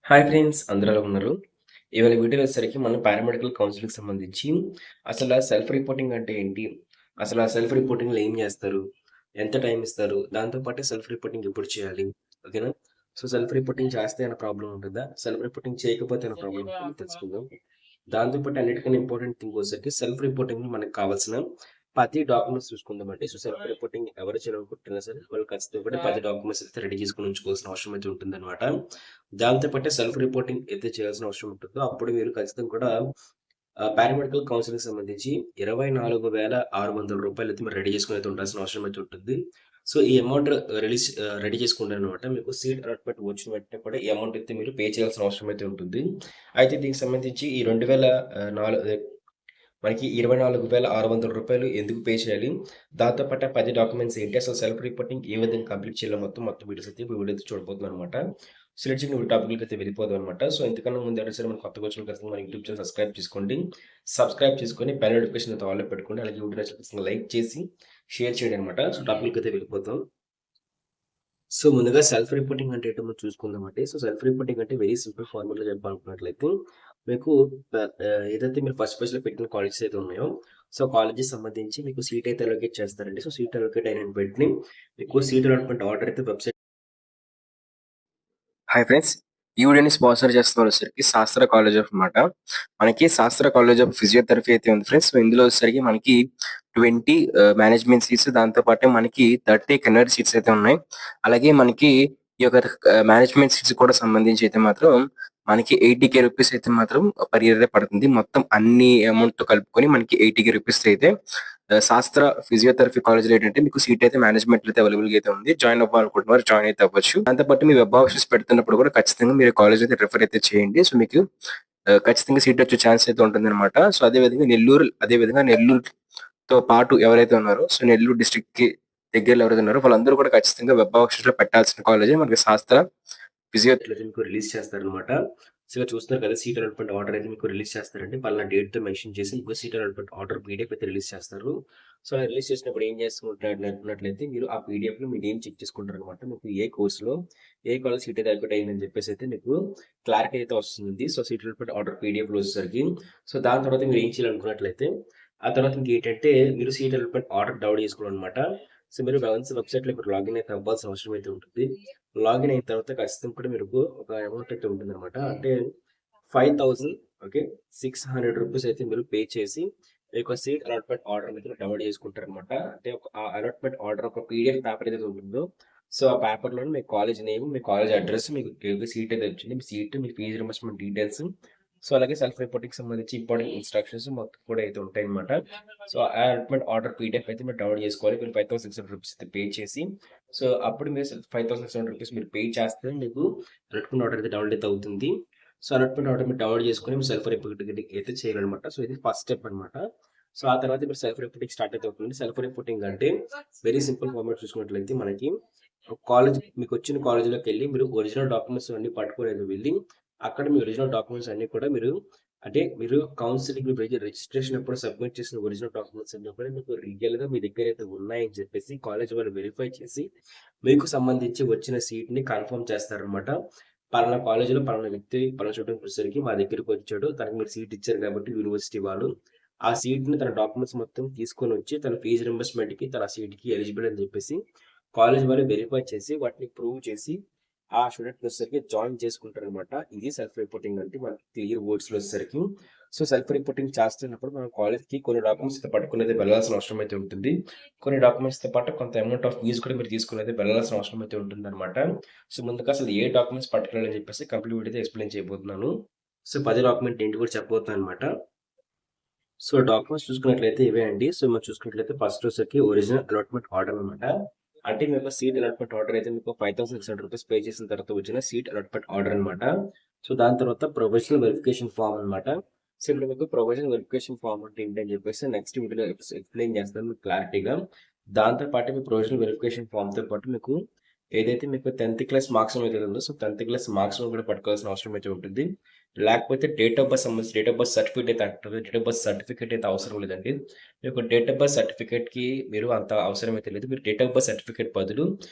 Hi friends అందరూ ఎలా ఉన్నారు? ఇవాళ వీడియోలో వచ్చేసరికి మనం పారామెడికల్ కౌన్సిలింగ్‌కి సంబంధించి అసల సెల్ఫ్ రిపోర్టింగ్ అంటే ఏంటి? అసలు ఆ సెల్ఫ్ రిపోర్టింగ్‌లో ఏం జేస్తారు? ఎంత టైం ఇస్తారు? దాంతో పాటు సెల్ఫ్ రిపోర్టింగ్ ఎప్పుడు చేయాలి? ఓకేనా? సో, సెల్ఫ్ రిపోర్టింగ్ చేస్తే ఏమైనా ప్రాబ్లమ్ ఉంటదా? సెల్ఫ్ రిపోర్టింగ్ చేయకపోతే ఏమైనా ప్రాబ్లమ్ ఉంటదా? తెలుసుకుందాం. దాంతో పాటు అన్నిటికన్నా ఇంపార్టెంట్ థింగ్ వచ్చేసరికి సెల్ఫ్ రిపోర్టింగ్‌లో మనకు కావాల్సిన 10 డాక్యుమెంట్స్ చూసుకుందామండి. సో, సెల్ఫ్ రిపోర్టింగ్ ఎవరు చేయాలనుకుంటున్నా సరే వాళ్ళు ఖచ్చితంగా 10 డాక్యుమెంట్స్ అయితే రెడీ చేసుకొని ఉంచుకోవాల్సిన అవసరం అయితే ఉంటుందన్నమాట. దాంతో పాటే సెల్ఫ్ రిపోర్టింగ్ అయితే చేయాల్సిన అవసరం ఉంటుందో అప్పుడు మీరు ఖచ్చితంగా కూడా పారామెడికల్ కౌన్సిలింగ్‌కి సంబంధించి రూ. 24,600 అయితే మీరు రెడీ చేసుకొని అయితే ఉండాల్సిన అవసరం అయితే ఉంటుంది. సో, ఈ అమౌంట్ రెడీ చేసుకుంటారనమాట. మీకు సీట్ అలాట్‌మెంట్ వచ్చిన వెంటనే కూడా ఈ అమౌంట్ అయితే మీరు పే చేయాల్సిన అవసరం అయితే ఉంటుంది. అయితే దీనికి సంబంధించి ఈ 2000 మనకి రూ. 24,600 ఎందుకు పే చేయాలి? దాంతో పాటు ఆ 10 డాక్యుమెంట్స్ ఏంటి? అసలు సెల్ఫ్ రిపోర్టింగ్ ఏ విధంగా కంప్లీట్ చేయాలో మొత్తం వీడియోస్ అయితే ఇప్పుడు వీడియో అయితే చూడబోతున్నామనమాట. సో, లెట్స్ ఇప్పుడు టాపిక్‌లోకి అయితే వెళ్ళిపోదామనమాట. సో, ఇంతకన్నా ముందు ఎవరైనా సరే మన కొత్తగా వచ్చిన ఖచ్చితంగా మన యూట్యూబ్ ఛానల్ సబ్స్క్రైబ్ చేసుకోండి. సబ్స్క్రైబ్ చేసుకొని బెల్ నోటిఫికేషన్ అయితే ఆల్‌లో పెట్టుకోండి. అలాగే వీడియో నచ్చితే ఖచ్చితంగా లైక్ చేసి షేర్ చేయండి అనమాట. సో, టాపిక్‌లోకి అయితే వెళ్ళిపోతాం. సో, ముందుగా సెల్ఫ్ రిపోర్టింగ్ అంటే ఏంటో మనం చూసుకుందామండి. సో, సెల్ఫ్ రిపోర్టింగ్ అంటే వెరీ సింపుల్ ఫార్ములాలో చెప్పాలనుకున్నట్లయితే మీకు ఏదైతే మీరు ఫస్ట్ ఫేజ్‌లో పెట్టిన కాలేజెస్ అయితే ఉన్నాయో, సో, కాలేజెస్ సంబంధించి మీకు సీట్ అయితే అలొకేట్ చేస్తారండి. సో, సీట్ అలొకేట్ అయిన వెంటనే మీకు సీట్ అలాట్‌మెంట్ ఆర్డర్ అయితే వెబ్‌సైట్. Hi friends! ఈ వీడియోని స్పాన్సర్ చేస్తున్న వచ్చేసరికి శాస్త్ర కాలేజ్ ఆఫ్ మాట. మనకి శాస్త్ర కాలేజ్ ఆఫ్ ఫిజియోథెరపీ అయితే ఉంది ఫ్రెండ్స్. సో, ఇందులో వచ్చేసరికి మనకి 20 మేనేజ్మెంట్ సీట్స్, దాంతో పాటే మనకి 30 కెనరీ సీట్స్ అయితే ఉన్నాయి. అలాగే మనకి ఈ యొక్క మేనేజ్మెంట్ సీట్స్ కూడా సంబంధించి అయితే మాత్రం మనకి 80,000 రూపీస్ అయితే మాత్రం పర్ ఇయర్ పడుతుంది. మొత్తం అన్ని అమౌంట్‌తో కలుపుకొని మనకి 80,000 రూపీస్ అయితే శాస్త్ర ఫిజియోథెరపీ కాలేజ్‌లో ఏంటంటే మీకు సీట్ అయితే మేనేజ్మెంట్‌లో అయితే అవైలబుల్‌గా అయితే ఉంది. జాయిన్ అవ్వాలనుకుంటున్నవారు జాయిన్ అయితే అవ్వచ్చు. దాంతో పాటు మీ వెబ్ ఆప్షన్స్ పెడుతున్నప్పుడు కూడా ఖచ్చితంగా మీరు కాలేజ్ అయితే రిఫర్ అయితే చేయండి. సో, మీకు ఖచ్చితంగా సీట్ వచ్చే ఛాన్స్ అయితే ఉంటుందన్నమాట. సో, అదే విధంగా నెల్లూరుతో పాటు ఎవరైతే ఉన్నారో, సో, నెల్లూరు డిస్ట్రిక్ట్‌కి దగ్గరలో ఎవరైతే ఉన్నారో వాళ్ళందరూ కూడా ఖచ్చితంగా వెబ్ ఆప్షన్స్‌లో పెట్టాల్సిన కాలేజే మనకి శాస్త్ర ఫిజియో. అయితే మీకు రిలీజ్ చేస్తారనమాట. సో, ఇక్కడ చూస్తున్నారు కదా! సీట్ అలాట్‌మెంట్ ఆర్డర్ అయితే మీకు రిలీజ్ చేస్తారండి. పలానా డేట్‌తో మెన్షన్ చేసి మీకు సీట్ అలాట్‌మెంట్ ఆర్డర్ పీడీఎఫ్ అయితే రిలీజ్ చేస్తారు. సో, అలా రిలీజ్ చేసినప్పుడు ఏం చేసుకుంటున్నట్లయితే మీరు ఆ పీడీఎఫ్‌లో మీ నేమ్ చెక్ చేసుకుంటారనమాట. మీకు ఏ కోర్స్‌లో, ఏ కాలేజ్ సీట్ అయితే అలొకేట్ అయిందని చెప్పేసి అయితే మీకు క్లారిటీ అయితే వస్తుంది. సో, సీట్ అలాట్‌మెంట్ ఆర్డర్ పీడీఎఫ్‌లో వచ్చేసరికి సో, దాని తర్వాత మీరు ఏం చేయాలనుకున్నట్లయితే ఆ తర్వాత ఇంకేంటంటే మీరు సీట్ అలాట్‌మెంట్ ఆర్డర్ డౌన్లోడ్ చేసుకోవాలనమాట. సో, మీరు వన్స్ వెబ్‌సైట్‌లో ఇప్పుడు లాగిన్ అయితే అవ్వాల్సిన అవసరం అయితే ఉంటుంది. లాగిన్ అయిన తర్వాత ఖచ్చితంగా కూడా మీకు ఒక అమౌంట్ అయితే ఉంటుందన్నమాట. అంటే 5,000 ఓకే. రూ. 600 అయితే మీరు పే చేసి మీ యొక్క సీట్ అలాట్‌మెంట్ ఆర్డర్ అనేది డౌన్‌లోడ్ చేసుకుంటారనమాట. అంటే ఆ అలాట్‌మెంట్ ఆర్డర్ ఒక పీడీఎఫ్ పేపర్ ఏదైతే ఉంటుందో, సో, ఆ పేపర్‌లోనే మీ కాలేజ్ నేమ్, మీ కాలేజ్ అడ్రెస్, మీకు ఏ సీట్ అయితే వచ్చింది, మీ సీట్, మీ ఫీజ్ రింబర్స్‌మెంట్ డీటెయిల్స్, సో, అలాగే సెల్ఫ్ రిపోర్టింగ్‌కి సంబంధించి ఇంపార్టెంట్ ఇన్‌స్ట్రక్షన్స్ మొత్తం కూడా అయితే ఉంటాయన్నమాట. సో, ఆ అలాట్‌మెంట్ ఆర్డర్ పీడీఎఫ్ అయితే మీరు డౌన్‌లోడ్ చేసుకోవాలి. మీరు రూ. 5,600 అయితే పే చేసి సో, అప్పుడు మీరు రూ. 5,600 మీరు పే చేస్తే మీకు అలాట్‌మెంట్ ఆర్డర్ అయితే డౌన్‌లోడ్ అయితే అవుతుంది. సో, అలాట్‌మెంట్ ఆర్డర్ మీరు డౌన్‌లోడ్ చేసుకొని మీ సెల్ఫ్ రిపోర్టింగ్ అయితే చేయాలన్నమాట. సో, ఇది ఫస్ట్ స్టెప్ అన్నమాట. సో, ఆ తర్వాత మీరు సెల్ఫ్ రిపోర్టింగ్ స్టార్ట్ అయితే అవుతుంది. సెల్ఫ్ రిపోర్టింగ్ అంటే వెరీ సింపుల్ ఫార్మాట్ చూసుకున్నట్లయితే మనకి కాలేజ్ మీకొచ్చిన కాలేజ్‌లోకెళ్ళి మీరు ఒరిజినల్ డాక్యుమెంట్స్ అన్నీ పట్టుకొని వెళ్ళి, అక్కడ మీ ఒరిజినల్ డాక్యుమెంట్స్ అన్నీ కూడా మీరు కౌన్సెలింగ్ రిజిస్ట్రేషన్ అప్పుడు సబ్మిట్ చేసిన ఒరిజినల్ డాక్యుమెంట్స్ అన్నీ కూడా మీకు రియల్‌గా మీ దగ్గరైతే ఉన్నాయని చెప్పేసి కాలేజ్ వాళ్ళు వెరిఫై చేసి, మీకు సంబంధించి వచ్చిన సీట్‌ని కన్ఫర్మ్ చేస్తారనమాట. పలానా కాలేజ్‌లో పలానా వ్యక్తి పలానా స్టూడెంట్ వచ్చేసరికి మా దగ్గరికొచ్చాడు. తనకి మీరు సీట్ ఇచ్చారు కాబట్టి యూనివర్సిటీ వాళ్ళు, ఆ సీట్‌ని తన డాక్యుమెంట్స్ మొత్తం తీసుకొనొచ్చి తన ఫీజ్ రింబర్స్‌మెంట్‌కి తన సీట్‌కి ఎలిజిబుల్ అని చెప్పేసి కాలేజ్ వాళ్ళు వెరిఫై చేసి వాటిని ప్రూవ్ చేసి ఆ స్టూడెంట్‌ని వచ్చేసరికి జాయిన్ చేసుకుంటారనమాట. ఇది సెల్ఫ్ రిపోర్టింగ్ అంటే మనకి క్లియర్ వర్డ్స్‌లో వచ్చేసరికి. సో, సెల్ఫ్ రిపోర్టింగ్ చేస్తున్నప్పుడు మనం కాలేజ్‌కి కొన్ని డాక్యుమెంట్స్ అయితే పట్టుకొనైతే వెళ్ళాల్సిన అవసరం అయితే ఉంటుంది. కొన్ని డాక్యుమెంట్స్‌తో పాటు కొంత అమౌంట్ ఆఫ్ ఫీజ్ కూడా మీరు తీసుకొనైతే వెళ్ళాల్సిన అవసరం అయితే ఉంటుందనమాట. సో, ముందుగా అసలు ఏ డాక్యుమెంట్స్ పట్టుకెళ్ళాలని చెప్పేసి కంప్లీట్ వీడియో అయితే ఎక్స్‌ప్లెయిన్ చేయబోతున్నాను. సో, 10 డాక్యుమెంట్ ఏంటి కూడా చెప్పబోతున్నాననమాట. సో, డాక్యుమెంట్స్ చూసుకున్నట్లయితే ఇవే అండి. సో, మనం చూసుకున్నట్లయితే ఫస్ట్ వచ్చేసరికి ఒరిజినల్ అలాట్‌మెంట్ ఆర్డర్ అనమాట. అంటే మీ యొక్క సీట్ అలాట్‌మెంట్ ఆర్డర్ అయితే మీకు రూ. 5,600 పే చేసిన తర్వాత వచ్చిన సీట్ అలాట్‌మెంట్ ఆర్డర్ అనమాట. సో, దాని తర్వాత ప్రొవిజనల్ వెరిఫికేషన్ ఫార్మ్ అనమాట. సో, ఇప్పుడు మీకు ప్రొవిజనల్ వెరిఫికేషన్ ఫార్మ్ అంటే ఏంటని చెప్పేసి నెక్స్ట్ వీడియోలో ఎక్స్‌ప్లెయిన్ చేస్తాను మీకు క్లారిటీగా. దాంతో పాటు మీ ప్రొవిజనల్ వెరిఫికేషన్ ఫార్మ్‌తో పాటు మీకు ఏదైతే మీకు 10th క్లాస్ మార్క్స్ అయితే ఉందో, సో 10th క్లాస్ మార్క్స్ కూడా పట్టుకోవాల్సిన అవసరం అయితే ఉంటుంది. లేకపోతే డేట్ ఆఫ్ బర్త్ సంబంధించి డేట్ ఆఫ్ బర్త్ సర్టిఫికేట్ అయితే అంటారు. డేట్ ఆఫ్ బర్త్ సర్టిఫికేట్ అయితే అవసరం లేదండి. మీకు డేట్ ఆఫ్ బర్త్ సర్టిఫికేట్‌కి మీరు అంత అవసరం అయితే లేదు. మీరు డేట్ ఆఫ్ బర్త్ సర్టిఫికేట్ బదులు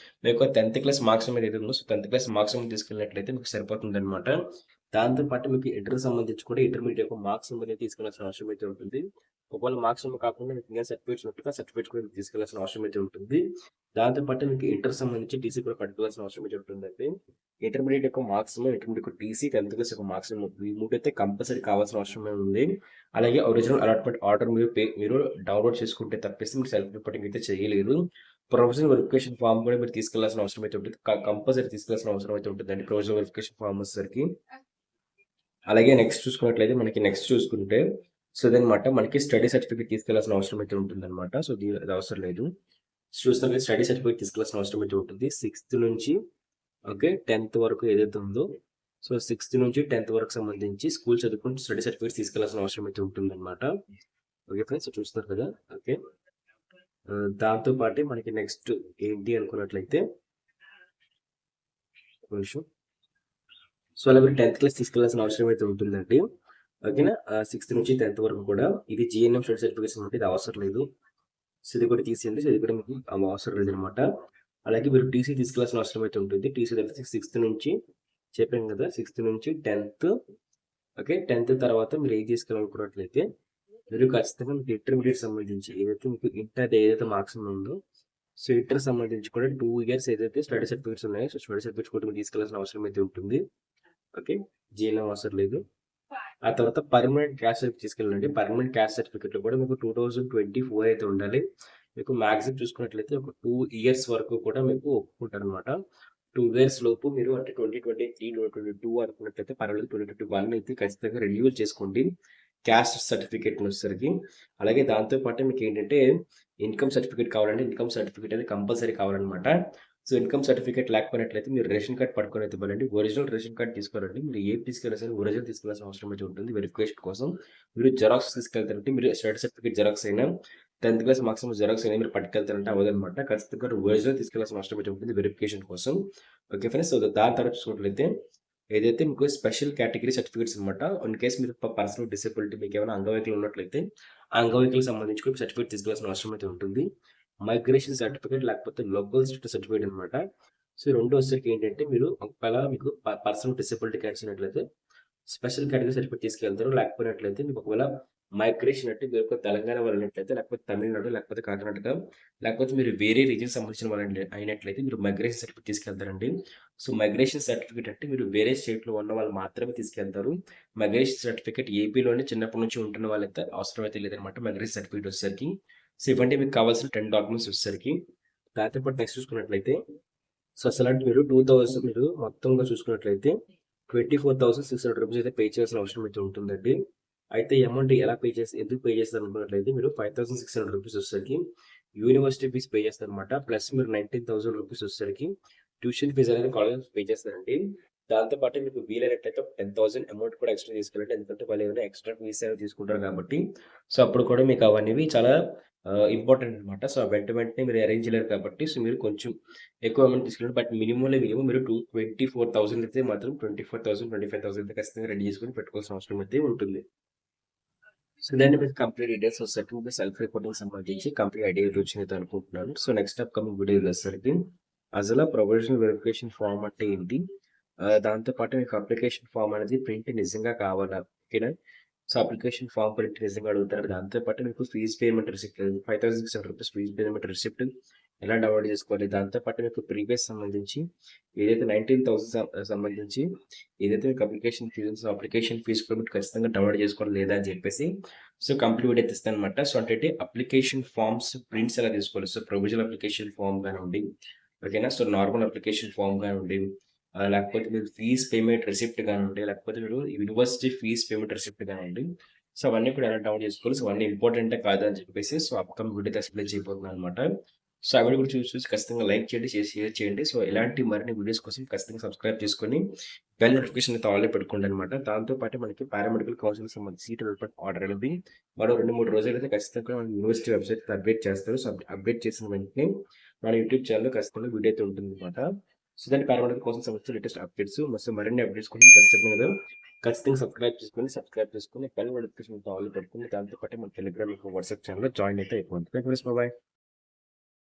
మీకు 10th క్లాస్ మార్క్స్ ఏదైతే ఉందో, సో 10th క్లాస్ మార్క్స్ తీసుకెళ్ళినట్లయితే మీకు సరిపోతుందన్నమాట. దాంతో పాటు మీకు ఇంటర్‌కి సంబంధించి కూడా ఇంటర్మీడియేట్ యొక్క మార్క్స్ అనేది తీసుకెళ్లాల్సిన అవసరం అయితే ఉంటుంది. ఒకవేళ మార్క్స్ కాకుండా మీకు ఇంకా సర్టిఫికేట్స్ ఉన్నట్టుగా సర్టిఫికేట్స్ కూడా తీసుకెళ్లాల్సిన అవసరం అయితే ఉంటుంది. దాంతో పాటు మీకు ఇంటర్ సంబంధించి టీసీ కూడా పట్టుకోవాల్సిన అవసరం అయితే ఉంటుందండి. ఇంటర్మీడియేట్ యొక్క మార్క్స్, ఇంటర్మీడియేట్ యొక్క టీసీ, 10th క్లాస్ యొక్క మార్క్స్ ఈ 3 అయితే కంపల్సరీ కావాల్సిన అవసరం ఉంది. అలాగే ఒరిజినల్ అలాట్‌మెంట్ ఆర్డర్ మీరు డౌన్‌లోడ్ చేసుకుంటే తప్పిస్తే మీరు సెల్ఫ్ రిపోర్టింగ్ అయితే చేయలేరు. ప్రొవిజనల్ వెరిఫికేషన్ ఫార్మ్ కూడా మీరు తీసుకెళ్లాల్సిన అవసరం అయితే ఉంటుంది. కంపల్సరీ తీసుకెళ్లాల్సిన అవసరం అయితే ఉంటుందండి ప్రొవిజనల్ వెరిఫికేషన్ ఫార్మ్ వచ్చేసరికి. అలాగే నెక్స్ట్ చూసుకున్నట్లయితే నెక్స్ట్ చూసుకుంటే సో ఇదనమాట మనకి స్టడీ సర్టిఫికేట్ తీసుకెళ్లాల్సిన అవసరం అయితే ఉంటుందన్నమాట. సో అది అవసరం లేదు. చూస్తున్నారు కదా, స్టడీ సర్టిఫికేట్ తీసుకెళ్లాల్సిన అవసరం అయితే ఉంటుంది. 6th నుంచి ఓకే 10th వరకు ఏదైతే ఉందో, సో 6th నుంచి 10th వరకు సంబంధించి స్కూల్ చదువుకుంటూ స్టడీ సర్టిఫికేట్ తీసుకెళ్లాల్సిన అవసరం అయితే ఉంటుందన్నమాట. ఓకే ఫ్రెండ్స్, సో చూస్తున్నారు కదా. ఓకే, దాంతో పాటే మనకి నెక్స్ట్ ఏంటి అనుకున్నట్లయితే ఒక నిమిషం. సో అలా మీరు 10th క్లాస్ తీసుకెళ్లాల్సిన అవసరం అయితే ఉంటుందండి. ఓకేనా. 6th నుంచి 10th వరకు కూడా ఇది జీఎన్ఎం స్టడీ సర్టిఫికేట్స్ ఉంటే ఇది అవసరం లేదు. సో ఇది కూడా తీసేయండి. సో ఇది కూడా మీకు అవసరం లేదనమాట. అలాగే మీరు టీసీ తీసుకెళ్లాల్సిన అవసరం అయితే ఉంటుంది. టీసీ దగ్గర 6th నుంచి చెప్పాను కదా, 6th నుంచి 10th. ఓకే, 10th తర్వాత మీరు ఏది తీసుకెళ్ళాలనుకున్నట్లయితే మీరు ఖచ్చితంగా మీకు ఇంటర్మీడియట్ సంబంధించి మీకు ఇంటర్ ఏదైతే మార్క్స్ ఉందో, సో ఇంటర్ సంబంధించి కూడా 2 years ఏదైతే స్టడీ సర్టిఫికేట్స్ ఉన్నాయో, సో స్టడీ సర్టిఫికేట్స్ కూడా మీరు తీసుకెళ్లాల్సిన అవసరం అయితే ఉంటుంది. ఓకే, జీఎన్ఎం అవసరం లేదు. ఆ తర్వాత పర్మనెంట్ క్యాస్ట్ సర్టిఫికేట్ తీసుకెళ్ళండి. పర్మనెంట్ క్యాస్ట్ సర్టిఫికేట్ లో కూడా మీకు 2024 అయితే ఉండాలి. మీకు మ్యాక్సిమం చూసుకున్నట్లయితే ఒక 2 years వరకు కూడా మీకు ఒప్పుకుంటారు అనమాట. 2 years లోపు మీరు అంటే 2023, 2022 అనుకున్నట్లయితే పర్వాలేదు. 2021 అయితే ఖచ్చితంగా రెన్యూవల్ చేసుకోండి క్యాస్ట్ సర్టిఫికేట్ వచ్చేసరికి. అలాగే దాంతో పాటు మీకు ఏంటంటే ఇన్కమ్ సర్టిఫికేట్ కావాలంటే ఇన్కమ్ సర్టిఫికేట్ అనేది కంపల్సరీ కావాలన్నమాట. సో ఇన్కమ్ సర్టిఫికేట్ లేకపోయినట్లయితే మీరు రేషన్ కార్డ్ పట్టుకొని అయితే ఇవ్వాలండి. ఒరిజినల్ రేషన్ కార్డ్ తీసుకోవాలండి. మీరు ఏది తీసుకెళ్ళినా సరే ఒరిజినల్ తీసుకెళ్లాల్సిన అవసరం అయితే ఉంటుంది వెరిఫికేషన్ కోసం. మీరు జెరాక్స్ తీసుకెళ్తారంటే మీరు స్టడీ సర్టిఫికేట్ జెరాక్స్ అయినా 10th క్లాస్ మార్క్స్ జెరాక్స్ అయినా మీరు పట్టుకెళ్తారంటే అవ్వదన్నమాట. ఖచ్చితంగా ఒరిజినల్ తీసుకెళ్లాల్సిన అవసరం అయితే ఉంటుంది వెరిఫికేషన్ కోసం. ఓకే ఫ్రెండ్స్, సో దాని తర్వాత చూసుకున్నట్లయితే ఏదైతే మీకు స్పెషల్ కేటగిరీ సర్టిఫికేట్స్ అనమాట. ఇన్ కేస్ మీరు పర్సనల్ డిసేబిలిటీ మీకు ఏమైనా అంగవైకల్యం ఉన్నట్లయితే ఆ అంగవైకల్యం సంబంధించి కూడా సర్టిఫికేట్ తీసుకెళ్లాల్సిన అవసరం అయితే ఉంటుంది. మైగ్రేషన్ సర్టిఫికేట్ లేకపోతే లోకల్ సర్టిఫికేట్ అనమాట. సో ఈ రెండు వచ్చేసరికి ఏంటంటే మీరు ఒకవేళ మీకు పర్సనల్ డిసేబిలిటీ వచ్చినట్లయితే స్పెషల్ కేటగిరీ సర్టిఫికేట్ తీసుకెళ్తారు. లేకపోయినట్లయితే మీకు ఒకవేళ మైగ్రేషన్ అంటే మీరు ఒక తెలంగాణ వాళ్ళు అయినట్లయితే, లేకపోతే తమిళనాడు, లేకపోతే కర్ణాటక, లేకపోతే మీరు వేరే రీజియన్ సంబంధించిన వాళ్ళు అయినట్లయితే మీరు మైగ్రేషన్ సర్టిఫికేట్ తీసుకెళ్తారండి. సో మైగ్రేషన్ సర్టిఫికేట్ అంటే మీరు వేరే స్టేట్లో ఉన్న వాళ్ళు మాత్రమే తీసుకెళ్తారు. మైగ్రేషన్ సర్టిఫికేట్ ఏపీలోనే చిన్నప్పటి నుంచి ఉంటున్న వాళ్ళైతే అవసరం అయితే లేదనమాట. మైగ్రేషన్ సర్టిఫికేట్ వచ్చేసరికి సో ఇవన్నీ మీకు కావాల్సిన 10 డాక్యుమెంట్స్ వచ్చేసరికి. దాంతో పాటు నెక్స్ట్ చూసుకున్నట్లయితే సో అసలు మీరు 2000 మీరు మొత్తంగా చూసుకున్నట్లయితే 24,600 రూపీస్ అయితే పే చేయాల్సిన అవసరం అయితే ఉంటుందండి. అయితే ఈ అమౌంట్ ఎలా పే చేసి ఎందుకు పే చేస్తారు అనుకున్నట్లయితే మీరు 5,600 రూపీస్ వచ్చేసరికి యూనివర్సిటీ ఫీజు పే చేస్తారనమాట. ప్లస్ మీరు 19,000 రూపీస్ వచ్చేసరికి ట్యూషన్ ఫీజు అనేది కాలేజ్ పే చేస్తారండి. దాంతో పాటు మీకు వీలైనట్లయితే 10,000 అమౌంట్ కూడా ఎక్స్ట్రా తీసుకెళ్ళండి. ఎందుకంటే వాళ్ళు ఏమైనా ఎక్స్ట్రా ఫీజు అనేవి తీసుకుంటారు కాబట్టి. సో అప్పుడు కూడా మీకు అవన్నీ చాలా ఇంపార్టెంట్ అనమాట. సో వెంటనే మీరు అరేంజ్ చేయలేరు కాబట్టి సో మీరు కొంచెం ఎక్కువ అమౌంట్ తీసుకెళ్ళండి. బట్ మినిమం మీరు 24,000 అయితే మాత్రం 24,000, 25,000 అయితే ఖచ్చితంగా రెడీ చేసుకొని పెట్టుకోవాల్సిన అవసరం అయితే ఉంటుంది. సో దాన్ని మీకు కంప్లీట్ డీటెయిల్స్ వచ్చేసరికి మీకు సెల్ఫ్ రిపోర్టింగ్ సంబంధించి కంప్లీట్ ఐడియా వచ్చింది అనుకుంటున్నాను. సో నెక్స్ట్ అప్కమింగ్ వీడియో వచ్చేసరికి అసలు ప్రొవిజనల్ వెరిఫికేషన్ ఫామ్ అంటే ఏంటి, దాంతో పాటు మీకు అప్లికేషన్ ఫామ్ అనేది ప్రింట్ నిజంగా కావాలా, ఓకేనా. సో అప్లికేషన్ ఫామ్ ప్రింట్ నిజంగా అడుగుతారు. దాంతో పాటు మీకు fees payment receipt 5,600 rupees fees payment receipt ఎలా డౌన్లోడ్ చేసుకోవాలి. దాంతో పాటు మీకు ప్రీవియస్ సంబంధించి ఏదైతే 19,000 సంబంధించి ఏదైతే మీకు అప్లికేషన్ ఫీజు కూడా మీరు ఖచ్చితంగా డౌన్లోడ్ చేసుకోవాలి లేదా అని చెప్పేసి సో కంప్లీట్ వీడియో ఇస్తాను అనమాట. సో అంటే అప్లికేషన్ ఫామ్స్ ప్రింట్స్ ఎలా తీసుకోవాలి. సో ప్రొవిజనల్ అప్లికేషన్ ఫామ్ కానివ్వండి, ఓకేనా. సో నార్మల్ అప్లికేషన్ ఫామ్ కానివ్వండి, లేకపోతే మీరు ఫీజ్ పేమెంట్ రిసిప్ట్ కానివ్వండి, లేకపోతే మీరు యూనివర్సిటీ ఫీజ్ పేమెంట్ రిసిప్ట్ కానివ్వండి. సో అవన్నీ కూడా ఎలా డౌన్లోడ్ చేసుకోవాలి, సో అవన్నీ ఇంపార్టెంట్ కాదు అని చెప్పేసి సో అప్కమింగ్ వీడియో ఎక్స్ప్లెయిన్ చేయబోతున్నాను అనమాట. సో ఆ వీడియో కూడా చూసి ఖచ్చితంగా లైక్ చేయండి, షేర్ చేయండి. సో ఇలాంటి మరిన్ని వీడియోస్ కోసం ఖచ్చితంగా సబ్స్క్రైబ్ చేసుకొని బెల్ నోటిఫికేషన్ అయితే ఆల్రెడీ పెట్టుకోండి అనమాట. దాంతో పాటు మనకి పారామెడికల్ కౌన్సిల్ సంబంధించి సీట్ ఆర్డర్ అనేది మరో 2-3 రోజులు అయితే ఖచ్చితంగా మన యూనివర్సిటీ వెబ్సైట్ అప్డేట్ చేస్తారు. సో అప్డేట్ చేసిన వెంటనే మన యూట్యూబ్ ఛానల్లో ఖచ్చితంగా వీడియో అయితే ఉంటుందన్నమాట. సో, దాని పారామెడికల్ కోసం సంబంధించిన లేటెస్ట్ అప్డేట్స్ మరిన్ని అప్డేట్స్ కోసం ఖచ్చితంగా కదా ఖచ్చితంగా సబ్స్క్రైబ్ చేసుకొని బెల్ నోటిఫికేషన్ ఆల్ పెట్టుకొని దాంతో పాటు మన టెలిగ్రామ్ వాట్సాప్ ఛానల్లో జాయిన్ అయితే అయిపోతుంది. Thank you. బాయ్.